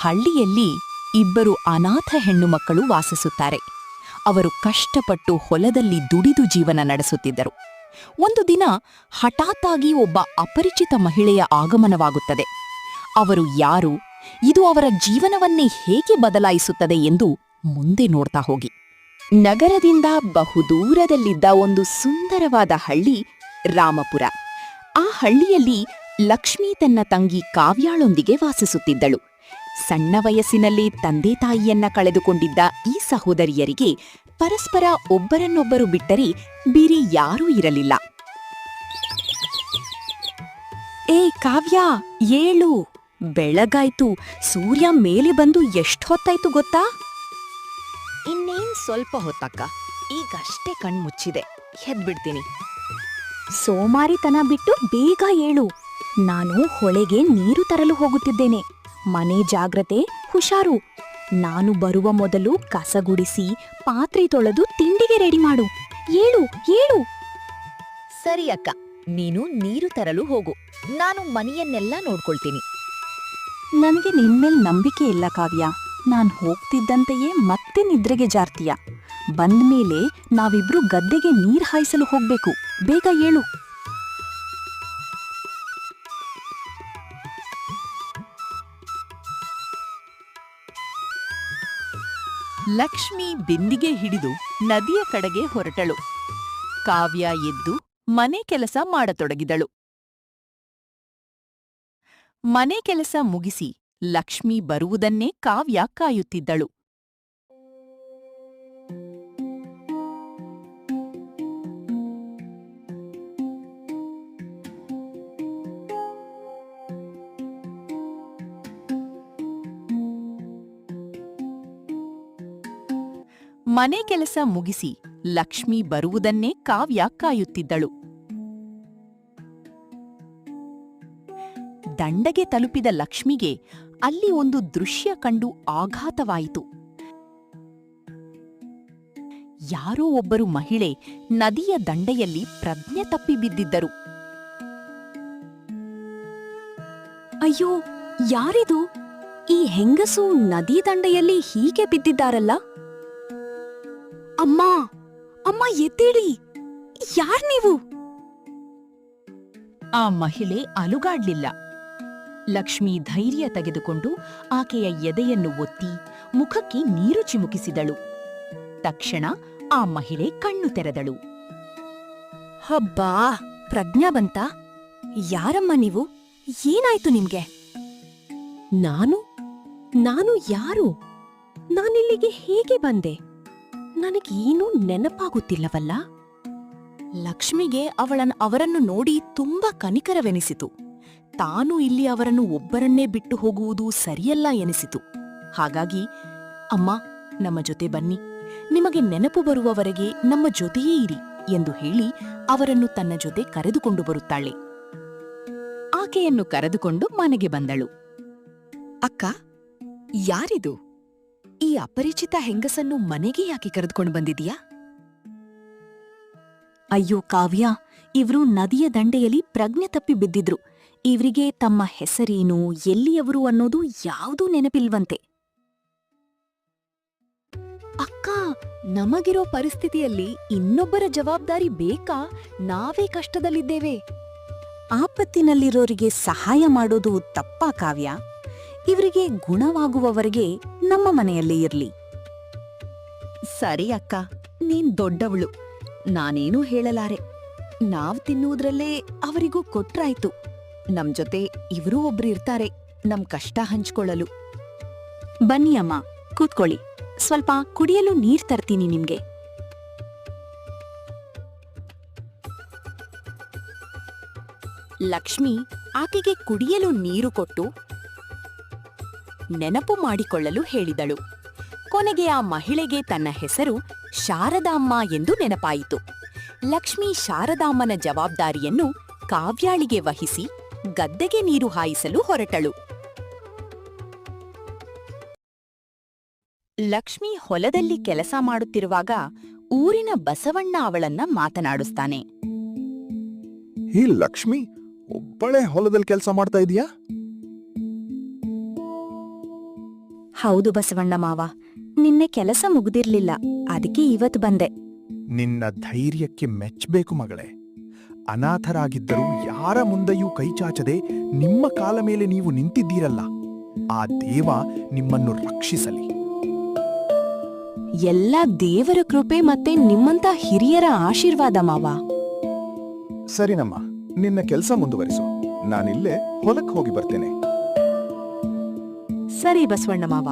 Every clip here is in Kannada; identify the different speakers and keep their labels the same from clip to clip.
Speaker 1: ಹಳ್ಳಿಯಲ್ಲಿ ಇಬ್ಬರು ಅನಾಥ ಹೆಣ್ಣು ಮಕ್ಕಳು ವಾಸಿಸುತ್ತಾರೆ. ಅವರು ಕಷ್ಟಪಟ್ಟು ಹೊಲದಲ್ಲಿ ದುಡಿದು ಜೀವನ ನಡೆಸುತ್ತಿದ್ದರು. ಒಂದು ದಿನ ಹಠಾತ್ತಾಗಿ ಒಬ್ಬ ಅಪರಿಚಿತ ಮಹಿಳೆಯ ಆಗಮನವಾಗುತ್ತದೆ. ಅವರು ಯಾರು, ಇದು ಅವರ ಜೀವನವನ್ನೇ ಹೇಗೆ ಬದಲಾಯಿಸುತ್ತದೆ ಎಂದು ಮುಂದೆ ನೋಡ್ತಾ ಹೋಗಿ. ನಗರದಿಂದ ಬಹುದೂರದಲ್ಲಿದ್ದ ಒಂದು ಸುಂದರವಾದ ಹಳ್ಳಿ ರಾಮಪುರ. ಆ ಹಳ್ಳಿಯಲ್ಲಿ ಲಕ್ಷ್ಮಿ ತನ್ನ ತಂಗಿ ಕಾವ್ಯಾಳೊಂದಿಗೆ ವಾಸಿಸುತ್ತಿದ್ದಳು. ಸಣ್ಣ ವಯಸ್ಸಿನಲ್ಲಿ ತಂದೆ ತಾಯಿಯನ್ನ ಕಳೆದುಕೊಂಡಿದ್ದ ಈ ಸಹೋದರಿಯರಿಗೆ ಪರಸ್ಪರ ಒಬ್ಬರನ್ನೊಬ್ಬರು ಬಿಟ್ಟರೆ ಬೇರೆ ಯಾರೂ ಇರಲಿಲ್ಲ. ಏ ಕಾವ್ಯಾ, ಏಳು, ಬೆಳಗಾಯ್ತು. ಸೂರ್ಯ ಮೇಲೆ ಬಂದು ಎಷ್ಟೊತ್ತಾಯ್ತು ಗೊತ್ತಾ? ಇನ್ನೇನ್ ಸ್ವಲ್ಪ ಹೊತ್ತಕ್ಕ, ಈಗಷ್ಟೇ ಕಣ್ಮುಚ್ಚಿದೆ, ಎದ್ಬಿಡ್ತೀನಿ. ಸೋಮಾರಿತನ ಬಿಟ್ಟು ಬೇಗ ಏಳು. ನಾನು ಹೊಳೆಗೆ ನೀರು ತರಲು ಹೋಗುತ್ತಿದ್ದೇನೆ. ಮನೆ ಜಾಗ್ರತೆ, ಹುಷಾರು. ನಾನು ಬರುವ ಮೊದಲು ಕಸ ಗುಡಿಸಿ ಪಾತ್ರೆ ತೊಳೆದು ತಿಂಡಿಗೆ ರೆಡಿ ಮಾಡು. ಏಳು ಏಳು. ಸರಿ ಅಕ್ಕ, ನೀನು ನೀರು ತರಲು ಹೋಗು, ನಾನು ಮನೆಯನ್ನೆಲ್ಲ ನೋಡ್ಕೊಳ್ತೀನಿ. ನನಗೆ ನಿನ್ಮೇಲ್ ನಂಬಿಕೆ ಇಲ್ಲ ಕಾವ್ಯ. ನಾನ್ ಹೋಗ್ತಿದ್ದಂತೆಯೇ ಮತ್ತೆ ನಿದ್ರೆಗೆ ಜಾರ್ತೀಯ. ಬಂದ್ಮೇಲೆ ನಾವಿಬ್ರು ಗದ್ದೆಗೆ ನೀರ್ ಹಾಯಿಸಲು ಹೋಗ್ಬೇಕು. ಬೇಗ ಏಳು. ಲಕ್ಷ್ಮಿ ಬಿಂದಿಗೆ ಹಿಡಿದು ನದಿಯ ಕಡೆಗೆ ಹೊರಟಳು. ಕಾವ್ಯ ಎದ್ದು ಮನೆ ಕೆಲಸ ಮಾಡತೊಡಗಿದಳು. ಮನೆ ಕೆಲಸ ಮುಗಿಸಿ ಲಕ್ಷ್ಮಿ ಬರುವುದನ್ನೇ ಕಾವ್ಯ ಕಾಯುತ್ತಿದ್ದಳು. ಮನೆ ಕೆಲಸ ಮುಗಿಸಿ ಲಕ್ಷ್ಮಿ ಬರುವುದನ್ನೇ ಕಾವ್ಯ ಕಾಯುತ್ತಿದ್ದಳು. ದಂಡೆಗೆ ತಲುಪಿದ ಲಕ್ಷ್ಮಿಗೆ ಅಲ್ಲಿ ಒಂದು ದೃಶ್ಯ ಕಂಡು ಆಘಾತವಾಯಿತು. ಯಾರೋ ಒಬ್ಬರು ಮಹಿಳೆ ನದಿಯ ದಂಡೆಯಲ್ಲಿ ಪ್ರಜ್ಞೆ ತಪ್ಪಿ ಬಿದ್ದಿದ್ದರು. ಅಯ್ಯೋ, ಯಾರಿದು? ಈ ಹೆಂಗಸು ನದಿ ದಂಡೆಯಲ್ಲಿ ಹೀಗೆ ಬಿದ್ದಿದ್ದಾರಲ್ಲ? ಅಮ್ಮ, ಅಮ್ಮ, ಎದ್ದೇಳಿ! ಯಾರ್ ನೀವು? ಆ ಮಹಿಳೆ ಅಲುಗಾಡ್ಲಿಲ್ಲ. ಲಕ್ಷ್ಮಿ ಧೈರ್ಯ ತೆಗೆದುಕೊಂಡು ಆಕೆಯ ಎದೆಯನ್ನು ಒತ್ತಿ ಮುಖಕ್ಕೆ ನೀರು ಚಿಮುಕಿಸಿದಳು. ತಕ್ಷಣ ಆ ಮಹಿಳೆ ಕಣ್ಣು ತೆರೆದಳು. ಹಬ್ಬಾ, ಪ್ರಜ್ಞಾ ಬಂತ? ಯಾರಮ್ಮ ನೀವು? ಏನಾಯ್ತು ನಿಮ್ಗೆ? ನಾನು ಯಾರು? ನಾನಿಲ್ಲಿಗೆ ಹೇಗೆ ಬಂದೆ? ನನಗೇನೂ ನೆನಪಾಗುತ್ತಿಲ್ಲವಲ್ಲ. ಲಕ್ಷ್ಮಿಗೆ ಅವರನ್ನು ನೋಡಿ ತುಂಬಾ ಕನಿಕರವೆನಿಸಿತು. ತಾನು ಇಲ್ಲಿ ಅವರನ್ನು ಒಬ್ಬರನ್ನೇ ಬಿಟ್ಟು ಹೋಗುವುದು ಸರಿಯಲ್ಲ ಎನಿಸಿತು. ಹಾಗಾಗಿ, ಅಮ್ಮ, ನಮ್ಮ ಜೊತೆ ಬನ್ನಿ, ನಿಮಗೆ ನೆನಪು ಬರುವವರೆಗೆ ನಮ್ಮ ಜೊತೆಯೇ ಇರಿ ಎಂದು ಹೇಳಿ ಅವರನ್ನು ತನ್ನ ಜೊತೆ ಕರೆದುಕೊಂಡು ಬರುತ್ತಾಳೆ. ಆಕೆಯನ್ನು ಕರೆದುಕೊಂಡು ಮನೆಗೆ ಬಂದಳು. ಅಕ್ಕ, ಯಾರಿದು? ಈ ಅಪರಿಚಿತ ಹೆಂಗಸನ್ನು ಮನೆಗೆ ಯಾಕೆ ಕರೆದುಕೊಂಡು ಬಂದಿದೀಯಾ? ಅಯ್ಯೋ ಕಾವ್ಯ, ಇವ್ರು ನದಿಯ ದಂಡೆಯಲ್ಲಿ ಪ್ರಜ್ಞೆ ತಪ್ಪಿ ಬಿದ್ದಿದ್ರು. ಇವರಿಗೆ ತಮ್ಮ ಹೆಸರೇನು, ಎಲ್ಲಿಯವರು ಅನ್ನೋದು ಯಾವುದೂ ನೆನಪಿಲ್ವಂತೆ. ಅಕ್ಕ, ನಮಗಿರೋ ಪರಿಸ್ಥಿತಿಯಲ್ಲಿ ಇನ್ನೊಬ್ಬರ ಜವಾಬ್ದಾರಿ ಬೇಕಾ? ನಾವೇ ಕಷ್ಟದಲ್ಲಿದ್ದೇವೆ. ಆಪತ್ತಿನಲ್ಲಿರೋರಿಗೆ ಸಹಾಯ ಮಾಡೋದು ತಪ್ಪಾ ಕಾವ್ಯ? ಇವರಿಗೆ ಗುಣವಾಗುವವರೆಗೆ ನಮ್ಮ ಮನೆಯಲ್ಲೇ ಇರ್ಲಿ. ಸರಿ ಅಕ್ಕ, ನೀನ್ ದೊಡ್ಡವಳು, ನಾನೇನೂ ಹೇಳಲಾರೆ. ನಾವ್ ತಿನ್ನುವುದ್ರಲ್ಲೇ ಅವರಿಗೂ ಕೊಟ್ರಾಯ್ತು. ನಮ್ ಜೊತೆ ಇವರೂ ಒಬ್ರು ಇರ್ತಾರೆ, ನಮ್ ಕಷ್ಟ ಹಂಚ್ಕೊಳ್ಳಲು. ಬನ್ನಿ ಅಮ್ಮ, ಕೂತ್ಕೊಳ್ಳಿ. ಸ್ವಲ್ಪ ಕುಡಿಯಲು ನೀರ್ ತರ್ತೀನಿ ನಿಮ್ಗೆ. ಲಕ್ಷ್ಮಿ ಆಕೆಗೆ ಕುಡಿಯಲು ನೀರು ಕೊಟ್ಟು ನೆನಪು ಮಾಡಿಕೊಳ್ಳಲು ಹೇಳಿದಳು. ಕೊನೆಗೆ ಆ ಮಹಿಳೆಗೆ ತನ್ನ ಹೆಸರು ಶಾರದಾಮ್ಮ ಎಂದು ನೆನಪಾಯಿತು. ಲಕ್ಷ್ಮಿ ಶಾರದಾಮ್ಮನ ಜವಾಬ್ದಾರಿಯನ್ನು ಕಾವ್ಯಾಳಿಗೆ ವಹಿಸಿ ಗದ್ದೆಗೆ ನೀರು ಹಾಯಿಸಲು ಹೊರಟಳು. ಲಕ್ಷ್ಮಿ ಹೊಲದಲ್ಲಿ ಕೆಲಸ ಮಾಡುತ್ತಿರುವಾಗ ಊರಿನ ಬಸವಣ್ಣ ಅವಳನ್ನ ಮಾತನಾಡಿಸ್ತಾನೆ.
Speaker 2: ಹೇ ಲಕ್ಷ್ಮಿ, ಒಬ್ಬಳೇ ಹೊಲದಲ್ಲಿ ಕೆಲಸ ಮಾಡ್ತಾ ಇದೀಯಾ?
Speaker 1: ಹೌದು ಬಸವಣ್ಣ ಮಾವ, ನಿನ್ನೆ ಕೆಲಸ ಮುಗ್ದಿರ್ಲಿಲ್ಲ, ಅದಕ್ಕೆ ಇವತ್ತು ಬಂದೆ.
Speaker 2: ನಿನ್ನ ಧೈರ್ಯಕ್ಕೆ ಮೆಚ್ಚಬೇಕು ಮಗಳೇ. ಅನಾಥರಾಗಿದ್ದರೂ ಯಾರ ಮುಂದೆಯೂ ಕೈಚಾಚದೆ ನಿಮ್ಮ ಕಾಲ ಮೇಲೆ ನೀವು ನಿಂತಿದ್ದೀರಲ್ಲ, ಆ ದೇವ ನಿಮ್ಮನ್ನು ರಕ್ಷಿಸಲಿ.
Speaker 1: ಎಲ್ಲ ದೇವರ ಕೃಪೆ ಮತ್ತೆ ನಿಮ್ಮಂತ ಹಿರಿಯರ ಆಶೀರ್ವಾದ ಮಾವ.
Speaker 2: ಸರಿನಮ್ಮ, ನಿನ್ನ ಕೆಲಸ ಮುಂದುವರಿಸು. ನಾನಿಲ್ಲೇ ಹೊಲಕ್ಕೆ ಹೋಗಿ ಬರ್ತೇನೆ.
Speaker 1: ಸರಿ ಬಸವಣ್ಣ ಮಾವ.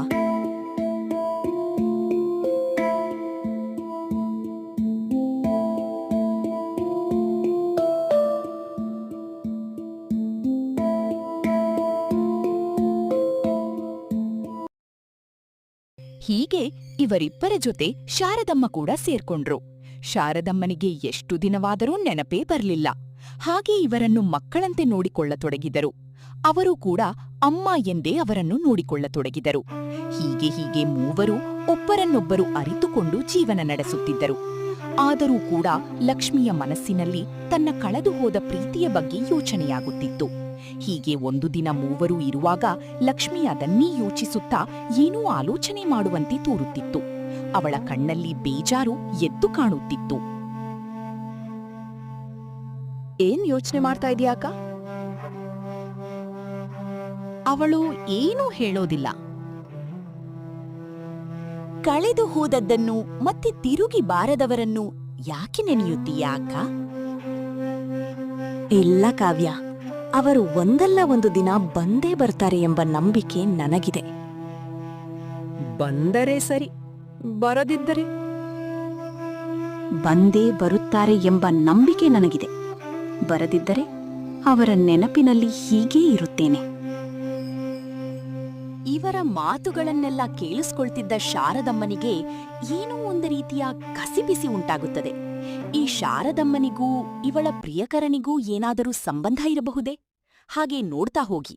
Speaker 1: ಹೀಗೆ ಇವರಿಬ್ಬರ ಜೊತೆ ಶಾರದಮ್ಮ ಕೂಡ ಸೇರ್ಕೊಂಡ್ರು. ಶಾರದಮ್ಮನಿಗೆ ಎಷ್ಟು ದಿನವಾದರೂ ನೆನಪೇ ಬರ್ಲಿಲ್ಲ. ಹಾಗೆ ಇವರನ್ನು ಮಕ್ಕಳಂತೆ ನೋಡಿಕೊಳ್ಳತೊಡಗಿದರು. ಅವರು ಕೂಡ ಅಮ್ಮ ಎಂದೇ ಅವರನ್ನು ನೋಡಿಕೊಳ್ಳತೊಡಗಿದರು. ಹೀಗೆ ಮೂವರು ಒಬ್ಬರನ್ನೊಬ್ಬರು ಅರಿತುಕೊಂಡು ಜೀವನ ನಡೆಸುತ್ತಿದ್ದರು. ಆದರೂ ಕೂಡ ಲಕ್ಷ್ಮಿಯ ಮನಸ್ಸಿನಲ್ಲಿ ತನ್ನ ಕಳೆದು ಹೋದ ಪ್ರೀತಿಯ ಬಗ್ಗೆ ಯೋಚನೆಯಾಗುತ್ತಿತ್ತು. ಹೀಗೆ ಒಂದು ದಿನ ಮೂವರು ಇರುವಾಗ ಲಕ್ಷ್ಮಿ ಅದನ್ನೇ ಯೋಚಿಸುತ್ತಾ ಏನೋ ಆಲೋಚನೆ ಮಾಡುವಂತೆ ತೋರುತ್ತಿತ್ತು. ಅವಳ ಕಣ್ಣಲ್ಲಿ ಬೇಜಾರು ಎದ್ದು ಕಾಣುತ್ತಿತ್ತು. ಏನ್ ಯೋಚನೆ ಮಾಡ್ತಾ ಇದೀಯಾ ಅಕ್ಕ? ಅವಳು ಏನೂ ಹೇಳೋದಿಲ್ಲ. ಕಳೆದು ಹೋದದ್ದನ್ನು ಮತ್ತೆ ತಿರುಗಿ ಬಾರದವರನ್ನು ಯಾಕೆ ನೆನೆಯುತ್ತೀಯಾ ಅಕ್ಕ? ಇಲ್ಲ ಕಾವ್ಯ, ಅವರು ಒಂದಲ್ಲ ಒಂದು ದಿನ ಬಂದೇ ಬರ್ತಾರೆ ಎಂಬ ನಂಬಿಕೆ ನನಗಿದೆ. ಬಂದರೆ ಸರಿ, ಬರದಿದ್ದರೆ? ಬಂದೇ ಬರುತ್ತಾರೆ ಎಂಬ ನಂಬಿಕೆ ನನಗಿದೆ. ಬರದಿದ್ದರೆ ಅವರ ನೆನಪಿನಲ್ಲಿ ಹೀಗೇ ಇರುತ್ತೇನೆ. ಇವರ ಮಾತುಗಳನ್ನೆಲ್ಲ ಕೇಳಿಸ್ಕೊಳ್ತಿದ್ದ ಶಾರದಮ್ಮನಿಗೆ ಏನೋ ಒಂದು ರೀತಿಯ ಕಸಿಬಿಸಿ ಉಂಟಾಗುತ್ತದೆ. ಈ ಶಾರದಮ್ಮನಿಗೂ ಇವಳ ಪ್ರಿಯಕರನಿಗೂ ಏನಾದರೂ ಸಂಬಂಧ ಇರಬಹುದೇ? ಹಾಗೆ ನೋಡ್ತಾ ಹೋಗಿ.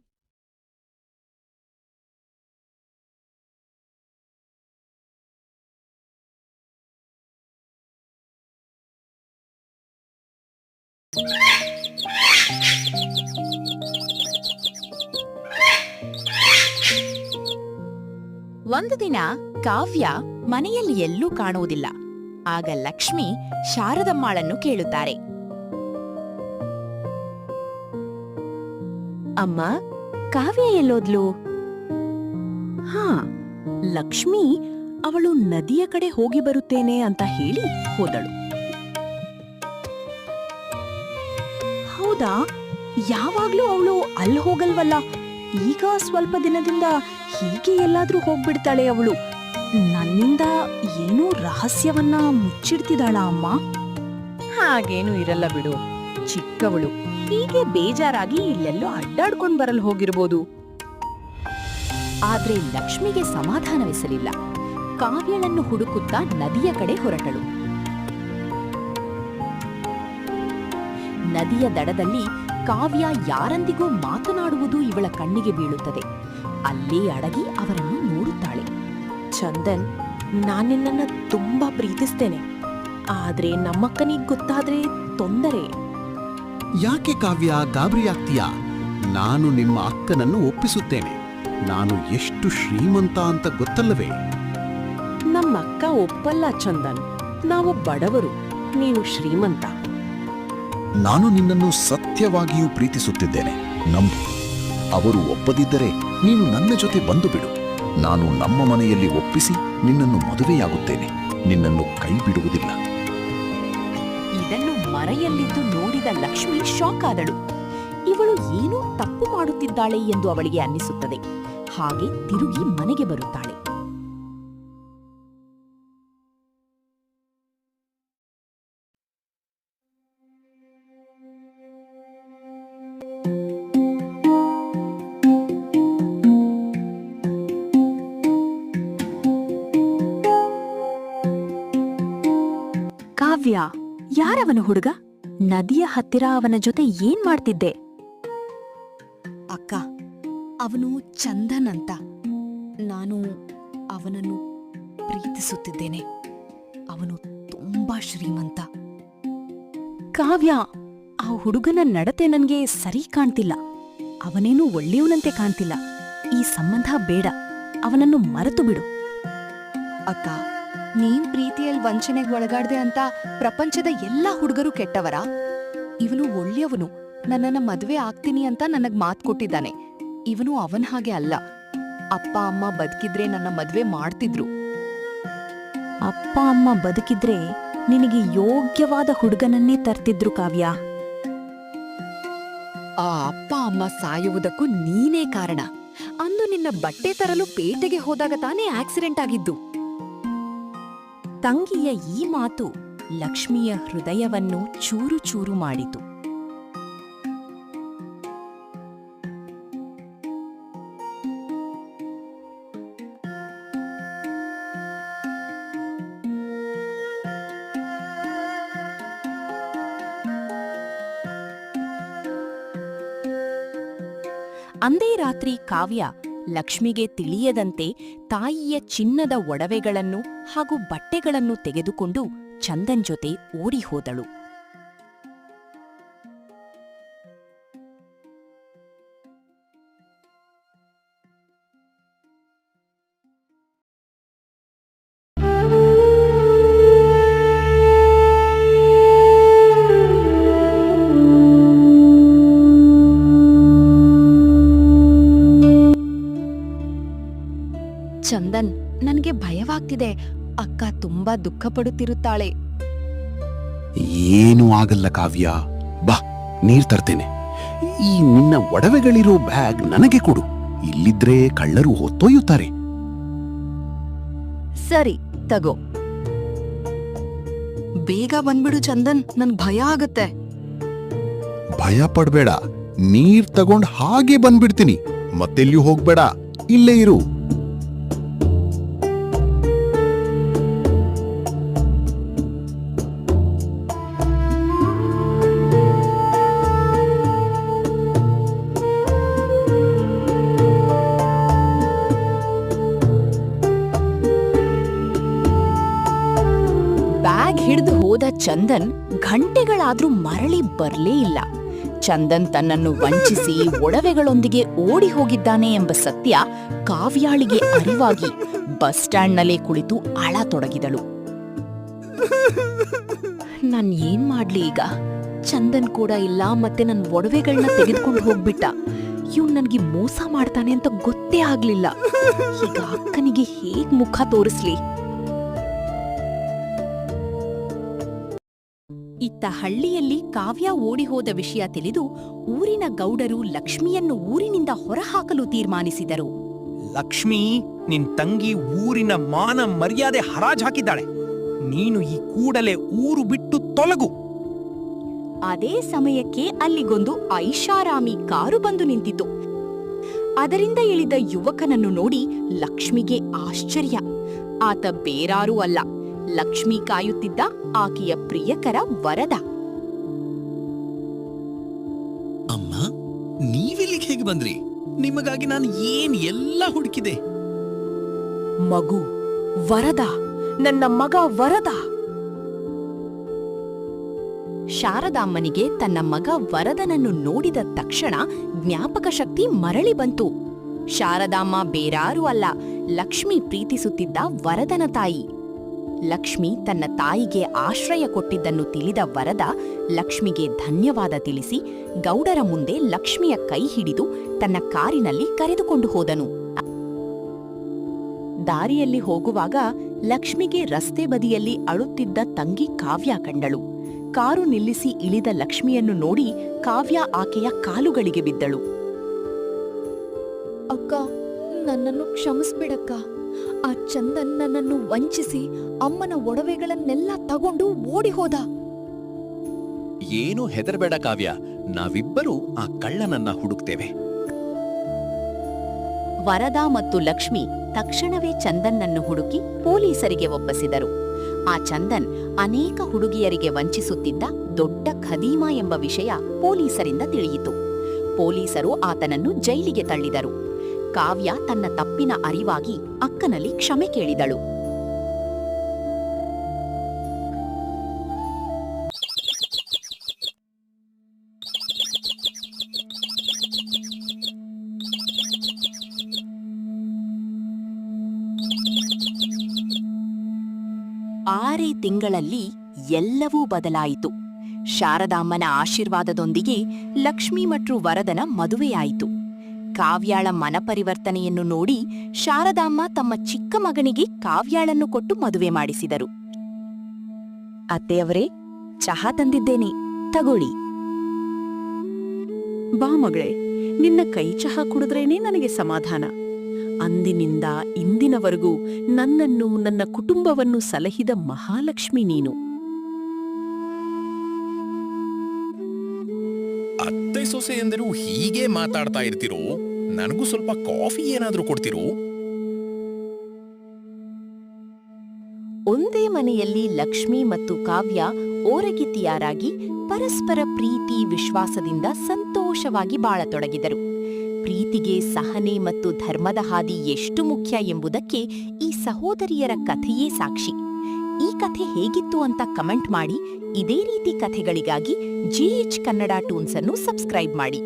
Speaker 1: ಒಂದು ದಿನ ಕಾವ್ಯ ಮನೆಯಲ್ಲಿ ಎಲ್ಲೂ ಕಾಣುವುದಿಲ್ಲ. ಆಗ ಲಕ್ಷ್ಮಿ ಶಾರದಮ್ಮಾಳನ್ನು ಕೇಳುತ್ತಾರೆ. ಅಮ್ಮ, ಕಾವ್ಯ ಎಲ್ಲೋದ್ಲು? ಹಾ, ಲಕ್ಷ್ಮಿ ಅವಳು ನದಿಯ ಕಡೆ ಹೋಗಿ ಬರುತ್ತೇನೆ ಅಂತ ಹೇಳಿ ಹೋದಳು. ಹೌದಾ? ಯಾವಾಗ್ಲೂ ಅವಳು ಅಲ್ಲಿ ಹೋಗಲ್ವಲ್ಲ, ಈಗ ಸ್ವಲ್ಪ ದಿನದಿಂದ ಹೀಗೆ ಎಲ್ಲಾದ್ರೂ ಹೋಗ್ಬಿಡ್ತಾಳೆ ಅವಳು. ನನ್ನಿಂದ ಏನೋ ರಹಸ್ಯವನ್ನ ಮುಚ್ಚಿಡ್ತಿದ್ದಾಳ ಅಮ್ಮ? ಹಾಗೇನು ಇರಲ್ಲ ಬಿಡು, ಚಿಕ್ಕವಳು. ಹೀಗೆ ಬೇಜಾರಾಗಿ ಇಲ್ಲೆಲ್ಲೋ ಅಡ್ಡಾಡ್ಕೊಂಡ್ ಬರಲು ಹೋಗಿರ್ಬೋದು. ಆದ್ರೆ ಲಕ್ಷ್ಮಿಗೆ ಸಮಾಧಾನವೆಸಲಿಲ್ಲ. ಕಾವ್ಯಳನ್ನು ಹುಡುಕುತ್ತಾ ನದಿಯ ಕಡೆ ಹೊರಟಳು. ನದಿಯ ದಡದಲ್ಲಿ ಕಾವ್ಯ ಯಾರೊಂದಿಗೂ ಮಾತನಾಡುವುದು ಇವಳ ಕಣ್ಣಿಗೆ ಬೀಳುತ್ತದೆ. ಅಲ್ಲೇ ಅಡಗಿ ಅವರನ್ನು ನೋಡುತ್ತಾಳೆ. ಚಂದನ್, ನಾನಿನ್ನನ್ನ ತುಂಬಾ ಪ್ರೀತಿಸ್ತೇನೆ. ಆದ್ರೆ ನಮ್ಮಕ್ಕನಿಗೆ ಗೊತ್ತಾದ್ರೆ ತೊಂದರೆ.
Speaker 3: ಯಾಕೆ ಕಾವ್ಯ ಗಾಬರಿಯಾಗ್ತೀಯಾ? ನಾನು ನಿಮ್ಮ ಅಕ್ಕನನ್ನು ಒಪ್ಪಿಸುತ್ತೇನೆ. ನಾನು ಎಷ್ಟು ಶ್ರೀಮಂತ ಅಂತ ಗೊತ್ತಲ್ಲವೇ?
Speaker 1: ನಮ್ಮಕ್ಕ ಒಪ್ಪಲ್ಲ ಚಂದನ್. ನಾವು ಬಡವರು, ನೀವು ಶ್ರೀಮಂತ.
Speaker 3: ನಾನು ನಿನ್ನನ್ನು ಸತ್ಯವಾಗಿಯೂ ಪ್ರೀತಿಸುತ್ತಿದ್ದೇನೆ, ನಂಬು. ಅವರು ಒಪ್ಪದಿದ್ದರೆ ನೀನು ನನ್ನ ಜೊತೆ ಬಂದು ಬಿಡು. ನಾನು ನಮ್ಮ ಮನೆಯಲ್ಲಿ ಒಪ್ಪಿಸಿ ನಿನ್ನನ್ನು ಮದುವೆಯಾಗುತ್ತೇನೆ. ನಿನ್ನನ್ನು ಕೈ ಬಿಡುವುದಿಲ್ಲ.
Speaker 1: ಇದನ್ನು ಮರೆಯಲ್ಲಿದ್ದು ನೋಡಿದ ಲಕ್ಷ್ಮಿ ಶಾಕ್ ಆದಳು. ಇವಳು ಏನೋ ತಪ್ಪು ಮಾಡುತ್ತಿದ್ದಾಳೆ ಎಂದು ಅವಳಿಗೆ ಅನ್ನಿಸುತ್ತದೆ. ಹಾಗೆ ತಿರುಗಿ ಮನೆಗೆ ಬರುತ್ತಾಳೆ. ಕಾವ್ಯ, ಯಾರವನು ಹುಡುಗ? ನದಿಯ ಹತ್ತಿರ ಅವನ ಜೊತೆ ಏನ್ ಮಾಡ್ತಿದ್ದೆ? ಅಕ್ಕ, ಅವನು ಚಂದನ್ ಅಂತ. ನಾನು ಅವನನ್ನು ಪ್ರೀತಿಸುತ್ತಿದ್ದೇನೆ. ಅವನು ತುಂಬಾ ಶ್ರೀಮಂತ. ಕಾವ್ಯ, ಆ ಹುಡುಗನ ನಡತೆ ನನ್ಗೆ ಸರಿ ಕಾಣ್ತಿಲ್ಲ. ಅವನೇನೂ ಒಳ್ಳೆಯವನಂತೆ ಕಾಣ್ತಿಲ್ಲ. ಈ ಸಂಬಂಧ ಬೇಡ. ಅವನನ್ನು ಮರೆತು ಬಿಡು.
Speaker 4: ಅಕ್ಕ, ನೀನ್ ಪ್ರೀತಿಯಲ್ಲಿ ವಂಚನೆಗೆ ಒಳಗಾಡ್ದೆ ಅಂತ ಪ್ರಪಂಚದ ಎಲ್ಲಾ ಹುಡುಗರು ಕೆಟ್ಟವರ? ಇವನು ಒಳ್ಳೆಯವನು, ನನ್ನನ್ನ ಮದ್ವೆ ಆಗ್ತೀನಿ ಅಂತ ನನಗ್ ಮಾತ್ ಕೊಟ್ಟಿದ್ದಾನೆ. ಇವನು ಅವನ್ ಹಾಗೆ ಅಲ್ಲ. ಅಪ್ಪ ಅಮ್ಮ ಬದುಕಿದ್ರೆ ನನ್ನ ಮದ್ವೆ ಮಾಡ್ತಿದ್ರು.
Speaker 1: ಅಪ್ಪ ಅಮ್ಮ ಬದುಕಿದ್ರೆ ನಿನಗೆ ಯೋಗ್ಯವಾದ ಹುಡುಗನನ್ನೇ ತರ್ತಿದ್ರು ಕಾವ್ಯ.
Speaker 4: ಆ ಅಪ್ಪ ಅಮ್ಮ ಸಾಯುವುದಕ್ಕೂ ನೀನೇ ಕಾರಣ. ಅಂದು ನಿನ್ನ ಬಟ್ಟೆ ತರಲು ಪೇಟೆಗೆ ಹೋದಾಗ ತಾನೇ ಆಕ್ಸಿಡೆಂಟ್ ಆಗಿದ್ದು.
Speaker 1: ತಂಗಿಯ ಈ ಮಾತು ಲಕ್ಷ್ಮಿಯ ಹೃದಯವನ್ನು ಚೂರು ಚೂರು ಮಾಡಿತು. ಅಂದೇ ರಾತ್ರಿ ಕಾವ್ಯ ಲಕ್ಷ್ಮಿಗೆ ತಿಳಿಯದಂತೆ ತಾಯಿಯ ಚಿನ್ನದ ಒಡವೆಗಳನ್ನು ಹಾಗೂ ಬಟ್ಟೆಗಳನ್ನು ತೆಗೆದುಕೊಂಡು ಚಂದನ್ ಜೊತೆ ಓಡಿಹೋದಳು.
Speaker 4: ಚಂದನ್, ನನಗೆ ಭಯವಾಗ್ತಿದೆ. ಅಕ್ಕ ತುಂಬಾ ದುಃಖ ಪಡುತ್ತಿರುತ್ತಾಳೆ.
Speaker 3: ಏನೂ ಆಗಲ್ಲ ಕಾವ್ಯ, ಬಾ ನೀರ್ ತರ್ತೇನೆ. ಈ ನಿನ್ನ ಒಡವೆಗಳಿರೋ ಬ್ಯಾಗ್ ನನಗೆ ಕೊಡು, ಇಲ್ಲಿದ್ರೆ ಕಳ್ಳರು ಹೊತ್ತೊಯ್ಯುತ್ತಾರೆ.
Speaker 4: ಸರಿ, ತಗೋ. ಬೇಗ ಬಂದ್ಬಿಡು ಚಂದನ್, ನನ್ ಭಯ ಆಗತ್ತೆ.
Speaker 3: ಭಯ ಪಡ್ಬೇಡ, ನೀರ್ ತಗೊಂಡ್ ಹಾಗೆ ಬಂದ್ಬಿಡ್ತೀನಿ. ಮತ್ತೆಲ್ಲಿಯೂ ಹೋಗ್ಬೇಡ, ಇಲ್ಲೇ ಇರು.
Speaker 1: ಬ್ಯಾಗ್ ಹಿಡಿದು ಹೋದ ಚಂದನ್ ಗಂಟೆಗಳಾದ್ರೂ ಮರಳಿ ಬರ್ಲೇ ಇಲ್ಲ. ಚಂದನ್ ತನ್ನನ್ನು ವಂಚಿಸಿ ಒಡವೆಗಳೊಂದಿಗೆ ಓಡಿ ಹೋಗಿದ್ದಾನೆ ಎಂಬ ಸತ್ಯ ಕಾವ್ಯಾಳಿಗೆ ಅರಿವಾಗಿ ಬಸ್ ಸ್ಟ್ಯಾಂಡ್ನಲ್ಲೇ ಕುಳಿತು ಅಳತೊಡಗಿದಳು. ನಾನ್ ಏನ್ ಮಾಡ್ಲಿ ಈಗ? ಚಂದನ್ ಕೂಡ ಇಲ್ಲ, ಮತ್ತೆ ನನ್ ಒಡವೆಗಳನ್ನ ತೆಗೆದುಕೊಂಡು ಹೋಗ್ಬಿಟ್ಟ. ಇವ್ನು ನನ್ಗೆ ಮೋಸ ಮಾಡ್ತಾನೆ ಅಂತ ಗೊತ್ತೇ ಆಗ್ಲಿಲ್ಲ. ಈಗ ಅಕ್ಕನಿಗೆ ಹೇಗ್ ಮುಖ ತೋರಿಸ್ಲಿ? ಇತ್ತ ಹಳ್ಳಿಯಲ್ಲಿ ಕಾವ್ಯ ಓಡಿಹೋದ ವಿಷಯ ತಿಳಿದು ಊರಿನ ಗೌಡರು ಲಕ್ಷ್ಮಿಯನ್ನು ಊರಿನಿಂದ ಹೊರಹಾಕಲು ತೀರ್ಮಾನಿಸಿದರು.
Speaker 5: ಲಕ್ಷ್ಮಿ, ನಿನ್ ತಂಗಿ ಊರಿನ ಮಾನ ಮರ್ಯಾದೆ ಹರಾಜ್ ಹಾಕಿದ್ದಾಳೆ. ನೀನು ಈ ಕೂಡಲೇ ಊರು ಬಿಟ್ಟು ತೊಲಗು.
Speaker 1: ಅದೇ ಸಮಯಕ್ಕೆ ಅಲ್ಲಿಗೊಂದು ಐಷಾರಾಮಿ ಕಾರು ಬಂದು ನಿಂತಿತು. ಅದರಿಂದ ಇಳಿದ ಯುವಕನನ್ನು ನೋಡಿ ಲಕ್ಷ್ಮಿಗೆ ಆಶ್ಚರ್ಯ. ಆತ ಬೇರಾರೂ ಅಲ್ಲ, ಲಕ್ಷ್ಮಿ ಕಾಯುತ್ತಿದ್ದ ಆಕೆಯ ಪ್ರಿಯಕರ ವರದ.
Speaker 6: ಅಮ್ಮ, ನೀವಿಲ್ಲಿಗೆ ಹೇಗೆ ಬಂದ್ರಿ? ನಿಮಗಾಗಿ ನಾನು ಎಲ್ಲ ಹುಡುಕಿದೆ.
Speaker 1: ಮಗು ವರದ, ನನ್ನ ಮಗ ವರದ. ಶಾರದಾಮ್ಮನಿಗೆ ತನ್ನ ಮಗ ವರದನನ್ನು ನೋಡಿದ ತಕ್ಷಣ ಜ್ಞಾಪಕ ಶಕ್ತಿ ಮರಳಿ ಬಂತು. ಶಾರದಾಮ್ಮ ಬೇರಾರೂ ಅಲ್ಲ, ಲಕ್ಷ್ಮಿ ಪ್ರೀತಿಸುತ್ತಿದ್ದ ವರದನ ತಾಯಿ. ಲಕ್ಷ್ಮಿ ತನ್ನ ತಾಯಿಗೆ ಆಶ್ರಯ ಕೊಟ್ಟಿದ್ದನ್ನು ತಿಳಿದ ವರದ ಲಕ್ಷ್ಮಿಗೆ ಧನ್ಯವಾದ ತಿಳಿಸಿ ಗೌಡರ ಮುಂದೆ ಲಕ್ಷ್ಮಿಯ ಕೈ ಹಿಡಿದು ತನ್ನ ಕಾರಿನಲ್ಲಿ ಕರೆದುಕೊಂಡು ಹೋದನು. ದಾರಿಯಲ್ಲಿ ಹೋಗುವಾಗ ಲಕ್ಷ್ಮಿಗೆ ರಸ್ತೆ ಬದಿಯಲ್ಲಿ ಅಳುತ್ತಿದ್ದ ತಂಗಿ ಕಾವ್ಯ ಕಂಡಳು. ಕಾರು ನಿಲ್ಲಿಸಿ ಇಳಿದ ಲಕ್ಷ್ಮಿಯನ್ನು ನೋಡಿ ಕಾವ್ಯ ಆಕೆಯ ಕಾಲುಗಳಿಗೆ ಬಿದ್ದಳು.
Speaker 4: ಅಕ್ಕ, ನನ್ನನ್ನು ಕ್ಷಮಿಸ್ಬಿಡಕ್ಕ. ಆ ಚಂದನ್ ನನ್ನನ್ನು ವಂಚಿಸಿ ಅಮ್ಮನ ಒಡವೆಗಳನ್ನೆಲ್ಲ ತಗೊಂಡು ಓಡಿ ಹೋದ.
Speaker 6: ಏನು ಹೆದರಬೇಡ ಕಾವ್ಯ, ನಾವಿಬ್ಬರೂ ಆ ಕಳ್ಳನನ್ನ ಹುಡುಕ್ತೇವೆ.
Speaker 1: ವರದ ಮತ್ತು ಲಕ್ಷ್ಮಿ ತಕ್ಷಣವೇ ಚಂದನ್ನನ್ನು ಹುಡುಕಿ ಪೊಲೀಸರಿಗೆ ಒಪ್ಪಿಸಿದರು. ಆ ಚಂದನ್ ಅನೇಕ ಹುಡುಗಿಯರಿಗೆ ವಂಚಿಸುತ್ತಿದ್ದ ದೊಡ್ಡ ಖದೀಮ ಎಂಬ ವಿಷಯ ಪೊಲೀಸರಿಂದ ತಿಳಿಯಿತು. ಪೊಲೀಸರು ಆತನನ್ನು ಜೈಲಿಗೆ ತಳ್ಳಿದರು. ಕಾವ್ಯ ತನ್ನ ತಪ್ಪಿನ ಅರಿವಾಗಿ ಅಕ್ಕನಲ್ಲಿ ಕ್ಷಮೆ ಕೇಳಿದಳು. 6 ತಿಂಗಳಲ್ಲಿ ಎಲ್ಲವೂ ಬದಲಾಯಿತು. ಶಾರದಾಮ್ಮನ ಆಶೀರ್ವಾದದೊಂದಿಗೆ ಲಕ್ಷ್ಮಿ ಮತ್ತು ವರದನ ಮದುವೆಯಾಯಿತು. ಕಾವ್ಯಾಳ ಮನಪರಿವರ್ತನೆಯನ್ನು ನೋಡಿ ಶಾರದಾಮ್ಮ ತಮ್ಮ ಚಿಕ್ಕ ಮಗನಿಗೆ ಕಾವ್ಯಾಳನ್ನು ಕೊಟ್ಟು ಮದುವೆ ಮಾಡಿಸಿದರು. ಅತ್ತೆಯವರೇ, ಚಹಾ ತಂದಿದ್ದೇನೆ, ತಗೊಳ್ಳಿ. ಬಾ ಮಗಳೇ, ನಿನ್ನ ಕೈ ಚಹಾ ಕುಡಿದ್ರೇನೆ ನನಗೆ ಸಮಾಧಾನ. ಅಂದಿನಿಂದ ಇಂದಿನವರೆಗೂ ನನ್ನನ್ನು ನನ್ನ ಕುಟುಂಬವನ್ನು ಸಲಹಿದ ಮಹಾಲಕ್ಷ್ಮಿ ನೀನು.
Speaker 6: ಅತ್ತೆ ಸೊಸೆ ಎಂದರೂ ಹೀಗೆ ಮಾತಾಡ್ತಾ ಇರ್ತಿರೋ? ನನಗೂ ಸ್ವಲ್ಪ ಕಾಫಿ ಏನಾದ್ರೂ ಕೊಡ್ತಿರೋ?
Speaker 1: ಒಂದೇ ಮನೆಯಲ್ಲಿ ಲಕ್ಷ್ಮಿ ಮತ್ತು ಕಾವ್ಯ ಓರಗಿತಿಯಾರಾಗಿ ಪರಸ್ಪರ ಪ್ರೀತಿ ವಿಶ್ವಾಸದಿಂದ ಸಂತೋಷವಾಗಿ ಬಾಳತೊಡಗಿದರು. ಪ್ರೀತಿಗೆ ಸಹನೆ ಮತ್ತು ಧರ್ಮದ ಹಾದಿ ಎಷ್ಟು ಮುಖ್ಯ ಎಂಬುದಕ್ಕೆ ಈ ಸಹೋದರಿಯರ ಕಥೆಯೇ ಸಾಕ್ಷಿ. ಈ ಕಥೆ ಹೇಗಿತ್ತು ಅಂತ ಕಮೆಂಟ್ ಮಾಡಿ. ಇದೇ ರೀತಿ ಕಥೆಗಳಿಗಾಗಿ GH ಕನ್ನಡ ಟೂನ್ಸ್ ಅನ್ನು ಸಬ್ಸ್ಕ್ರೈಬ್ ಮಾಡಿ.